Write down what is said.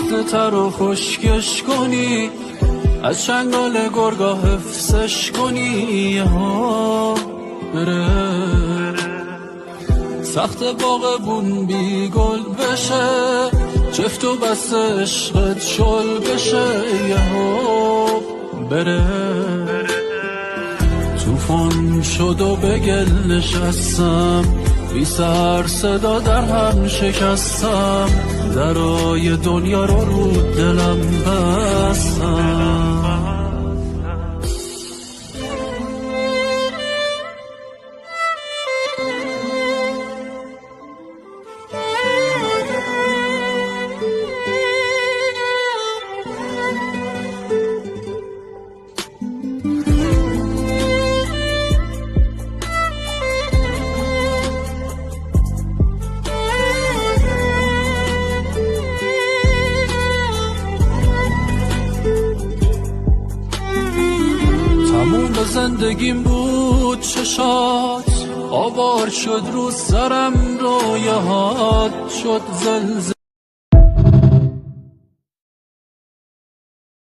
سخت تر و خشکش کنی، از چنگال گرگا حفظش کنی، ها بره سخت باغبون بی گل بشه، چفت و بس عشقت شل بشه، ها بره توفان شد و به گل نشستم، بی سر صدا در هم شکستم، درای دنیا رو دلم بستم. تموم زندگیم بود چشات، آوار شد رو سرم رویهات، شد زلزله